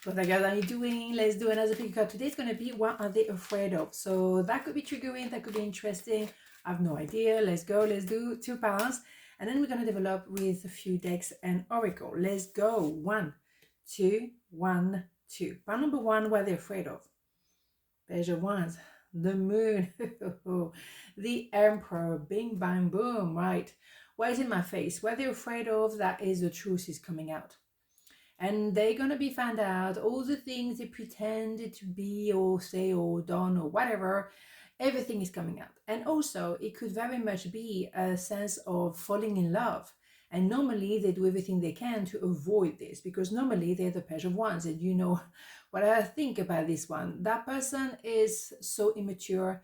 What the girls are you doing? Let's do another pick card. Today's going to be what are they afraid of? So that could be triggering, that could be interesting. I have no idea. Let's go. Let's do 2 pounds. And then we're going to develop with a few decks and oracle. Let's go. 1, 2, 1, 2. Pound number 1, what are they afraid of? Page of Wands, the moon, the emperor, bing, bang, boom, right? What is in my face? What they're afraid of, that is the truth is coming out. And they're going to be found out, all the things they pretended to be or say or done or whatever, everything is coming out. And also, it could very much be a sense of falling in love. And normally, they do everything they can to avoid this, because normally they're the Page of Wands. And you know what I think about this one. That person is so immature,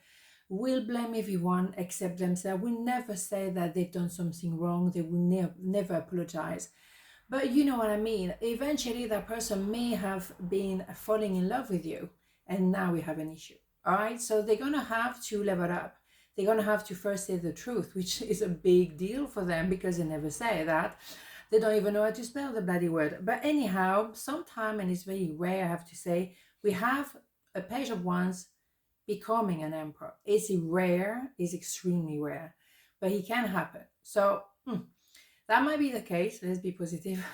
will blame everyone except themselves, will never say that they've done something wrong. They will never apologize. But you know what I mean. Eventually, that person may have been falling in love with you, and now we have an issue. All right, so they're going to have to level up. They're going to have to first say the truth, which is a big deal for them because they never say that. They don't even know how to spell the bloody word. But anyhow, sometime, and it's very rare, I have to say, we have a Page of Wands becoming an emperor. It's rare, it's extremely rare, but it can happen. So that might be the case. Let's be positive.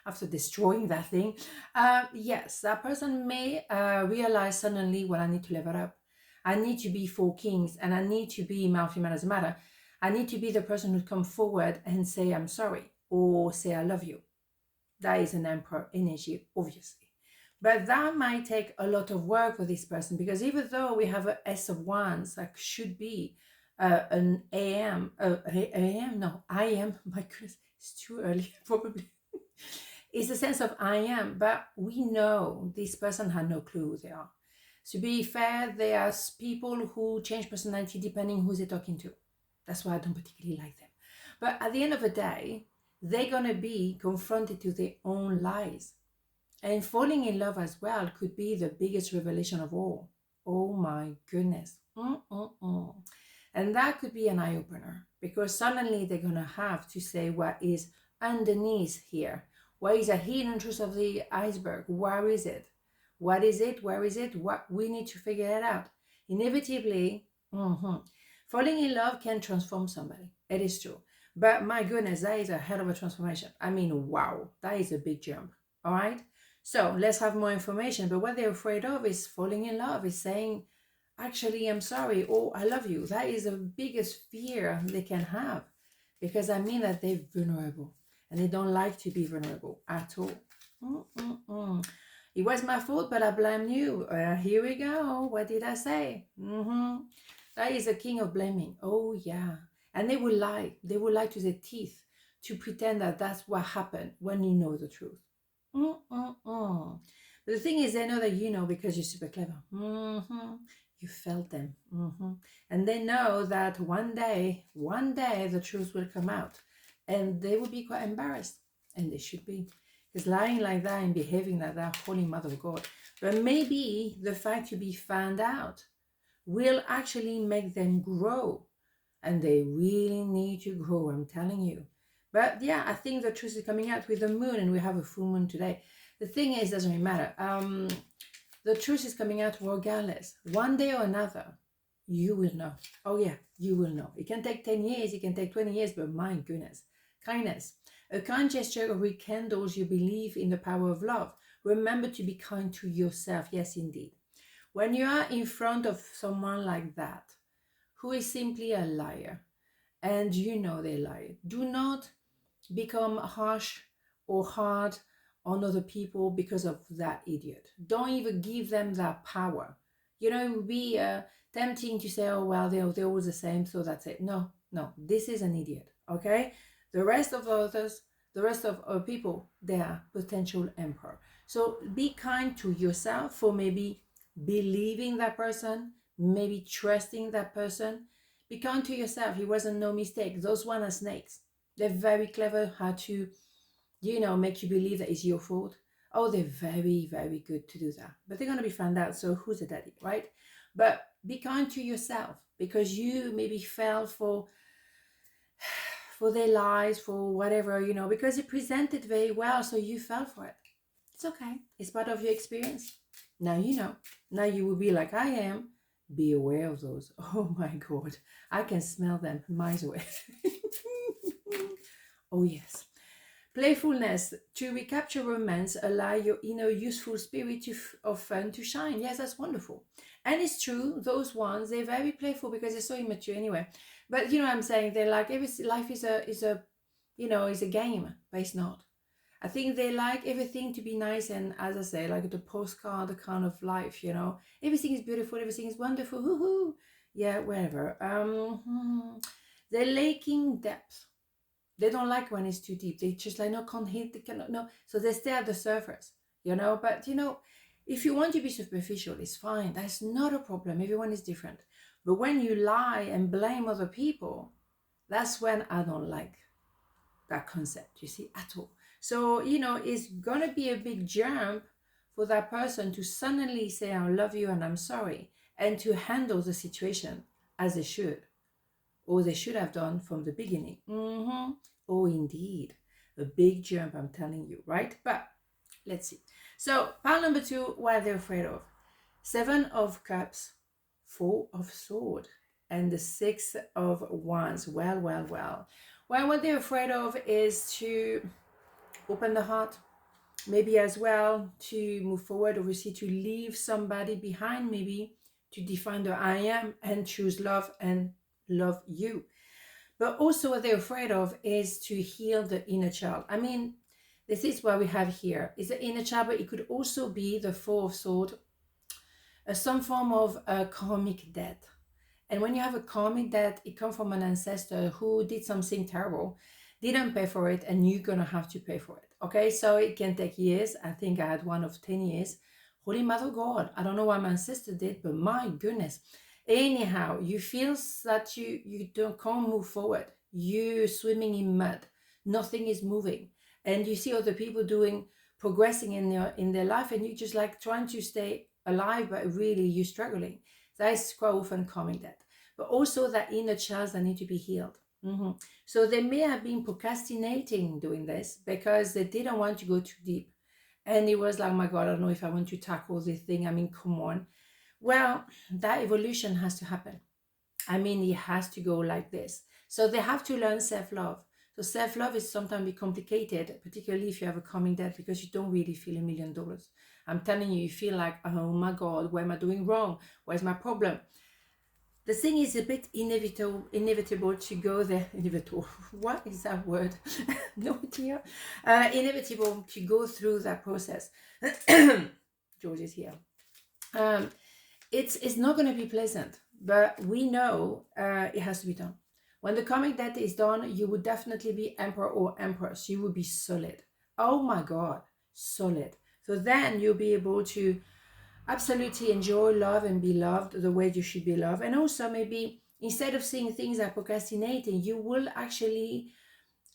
After destroying that thing, yes, that person may realize suddenly, well, I need to level up. I need to be 4 kings, and I need to be male, female, doesn't matter. I need to be the person who come forward and say I'm sorry or say I love you. That is an emperor energy, obviously. But that might take a lot of work for this person, because even though we have an S of Wands, that should be an AM, no, I am, my goodness, it's too early, probably. It's a sense of I am, but we know this person had no clue who they are. To be fair, there are people who change personality depending who they're talking to. That's why I don't particularly like them. But at the end of the day, they're going to be confronted to their own lies. And falling in love as well could be the biggest revelation of all. Oh my goodness. And that could be an eye-opener, because suddenly they're going to have to say what is underneath here. What is a hidden truth of the iceberg? Where is it? What is it? Where is it? What we need to figure it out. Inevitably, falling in love can transform somebody. It is true. But my goodness, that is a hell of a transformation. I mean, wow, that is a big jump. All right. So let's have more information. But what they're afraid of is falling in love, is saying, actually, I'm sorry, or I love you. That is the biggest fear they can have, because I mean that they're vulnerable. And they don't like to be vulnerable at all. It was my fault, but I blame you. Here we go. What did I say? That is a king of blaming. Oh, yeah. And they will lie. They will lie to their teeth to pretend that that's what happened when you know the truth. But the thing is, they know that you know because you're super clever. You felt them. And they know that one day, the truth will come out. And they will be quite embarrassed, and they should be, because lying like that and behaving like that, holy mother of God. But maybe the fact to be found out will actually make them grow, and they really need to grow, I'm telling you. But yeah, I think the truth is coming out with the moon, and we have a full moon today. The thing is, doesn't really matter. The truth is coming out regardless. One day or another, you will know. Oh yeah, you will know. It can take 10 years, it can take 20 years, but my goodness. Kindness. A kind gesture rekindles your belief in the power of love. Remember to be kind to yourself. Yes, indeed. When you are in front of someone like that, who is simply a liar, and you know they lie, do not become harsh or hard on other people because of that idiot. Don't even give them that power. You know, it would be tempting to say, oh, well, they're always the same, so that's it. No, this is an idiot, okay? The rest of others, the rest of people, they are potential emperor. So be kind to yourself for maybe believing that person, maybe trusting that person. Be kind to yourself. It wasn't no mistake. Those one are snakes. They're very clever how to, make you believe that it's your fault. Oh, they're very, very good to do that. But they're going to be found out. So who's the daddy, right? But be kind to yourself, because you maybe fell for their lies, for whatever, because it presented very well, so you fell for it. It's okay. It's part of your experience. Now you know. Now you will be like I am. Be aware of those. Oh my God. I can smell them miles away. Oh yes. Playfulness. To recapture romance, allow your inner youthful spirit of fun to shine. Yes, that's wonderful. And it's true, those ones, they're very playful because they're so immature anyway. But you know what I'm saying? They're like, every life is a game, but it's not. I think they like everything to be nice and, as I say, like the postcard kind of life, Everything is beautiful, everything is wonderful, hoo-hoo. Yeah, whatever. They're lacking depth. They don't like when it's too deep. They just like, no, can't hit, they cannot, no. So they stay at the surface, But, if you want to be superficial, it's fine. That's not a problem. Everyone is different. But when you lie and blame other people, that's when I don't like that concept, you see, at all. So, it's going to be a big jump for that person to suddenly say, I love you and I'm sorry, and to handle the situation as they should, or they should have done from the beginning. Oh, indeed. A big jump, I'm telling you, right? But let's see. So, pile number 2, what are they afraid of? 7 of Cups, 4 of Swords, and the 6 of Wands. Well. Well, what they're afraid of is to open the heart, maybe as well to move forward, obviously to leave somebody behind, maybe to define their I am and choose love and love you. But also what they're afraid of is to heal the inner child. I mean, this is what we have here. It's the inner child, but it could also be the 4 of Swords, some form of karmic debt. And when you have a karmic debt, it comes from an ancestor who did something terrible, didn't pay for it, and you're going to have to pay for it. Okay, so it can take years. I think I had one of 10 years. Holy Mother God, I don't know what my ancestor did, but my goodness. Anyhow, you feel that you can't move forward. You're swimming in mud. Nothing is moving. And you see other people progressing in their life, and you're just like trying to stay alive, but really you're struggling. That is quite often coming that. But also that inner child that need to be healed. So they may have been procrastinating doing this because they didn't want to go too deep. And it was like, oh my God, I don't know if I want to tackle this thing. I mean, come on. Well, that evolution has to happen. I mean, it has to go like this. So they have to learn self-love. So self-love is sometimes complicated, particularly if you have a coming death, because you don't really feel $1 million. I'm telling you, you feel like, oh my God, what am I doing wrong? Where's my problem? The thing is a bit inevitable to go there. Inevitable. What is that word? No idea. Inevitable to go through that process. George is here. It's not going to be pleasant, but we know it has to be done. When the karmic debt is done, you would definitely be emperor or empress. You would be solid. Oh my God, solid. So then you'll be able to absolutely enjoy love and be loved the way you should be loved. And also maybe instead of seeing things like procrastinating, you will actually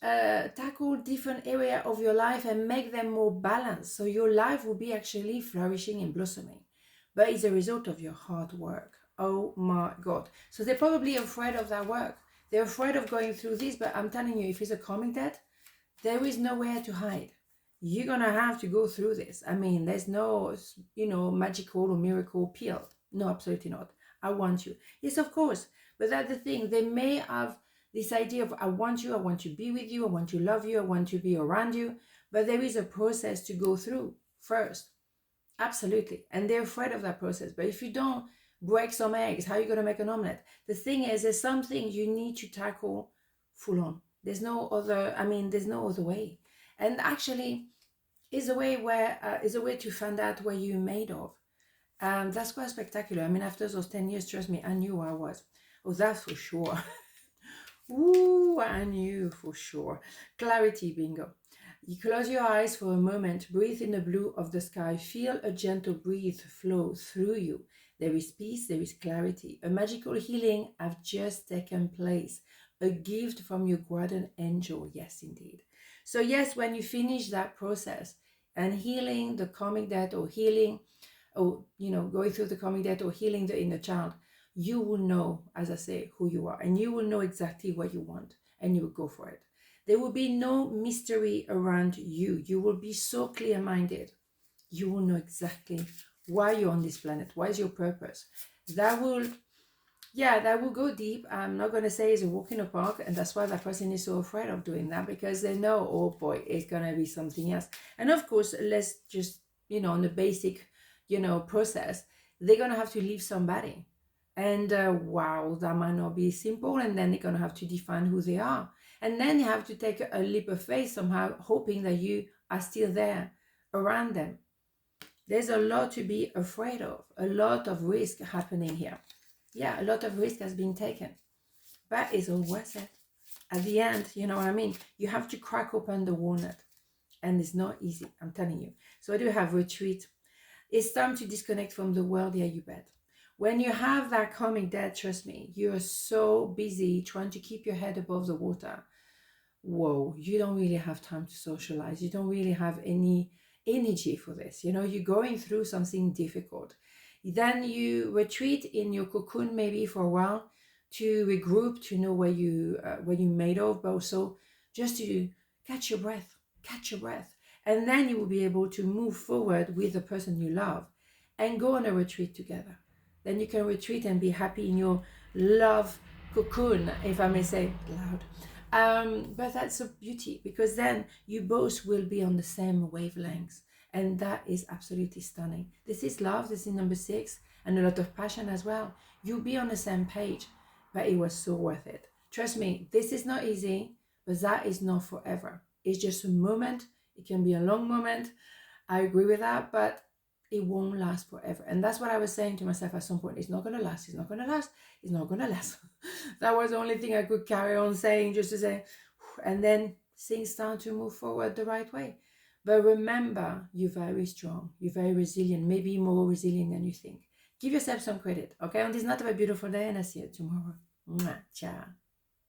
tackle different area of your life and make them more balanced. So your life will be actually flourishing and blossoming. But it's a result of your hard work. Oh my God. So they're probably afraid of that work. They're afraid of going through this, but I'm telling you, if it's a karmic debt, there is nowhere to hide. You're going to have to go through this. I mean, there's no, magical or miracle pill. No, absolutely not. I want you. Yes, of course. But that's the thing. They may have this idea of, I want to be with you, I want to love you, I want to be around you. But there is a process to go through first. Absolutely. And they're afraid of that process. But if you don't break some eggs, how are you going to make an omelette? The thing is, there's something you need to tackle full on. There's no other way. And actually, is a way to find out what you're made of. That's quite spectacular. I mean, after those 10 years, trust me, I knew who I was. Oh, that's for sure. Ooh, I knew for sure. Clarity, bingo. You close your eyes for a moment, breathe in the blue of the sky, feel a gentle breeze flow through you. There is peace, there is clarity. A magical healing has just taken place. A gift from your guardian angel. Yes, indeed. So yes, when you finish that process and healing the karmic debt or healing, or, going through the karmic debt or healing the inner child, you will know, as I say, who you are, and you will know exactly what you want, and you will go for it. There will be no mystery around you. You will be so clear-minded. you will know exactly why you're on this planet, what is your purpose. That will go deep. I'm not going to say it's a walk in the park, and that's why that person is so afraid of doing that, because they know, oh boy, it's going to be something else. And of course, let's just, on the basic, process, they're going to have to leave somebody. And wow, that might not be simple. And then they're going to have to define who they are. And then you have to take a leap of faith somehow, hoping that you are still there around them. There's a lot to be afraid of, a lot of risk happening here. Yeah, a lot of risk has been taken, but it's all worth it. At the end, you know what I mean? You have to crack open the walnut, and it's not easy, I'm telling you. So I do have retreat. It's time to disconnect from the world, yeah, you bet. When you have that karmic debt, trust me, you're so busy trying to keep your head above the water. Whoa, you don't really have time to socialize. You don't really have any energy for this. You're going through something difficult. Then you retreat in your cocoon maybe for a while to regroup, to know where you're made of, but also just to catch your breath. And then you will be able to move forward with the person you love and go on a retreat together. Then you can retreat and be happy in your love cocoon, if I may say it loud. But that's a beauty, because then you both will be on the same wavelengths. And that is absolutely stunning. This is love. This is number 6. And a lot of passion as well. You'll be on the same page. But it was so worth it. Trust me, this is not easy. But that is not forever. It's just a moment. It can be a long moment. I agree with that. But it won't last forever. And that's what I was saying to myself at some point. It's not going to last. It's not going to last. It's not going to last. That was the only thing I could carry on saying, just to say. And then things start to move forward the right way. But remember, you're very strong. You're very resilient, maybe more resilient than you think. Give yourself some credit, okay? On this night, have a beautiful day, and I'll see you tomorrow. Mwah, ciao.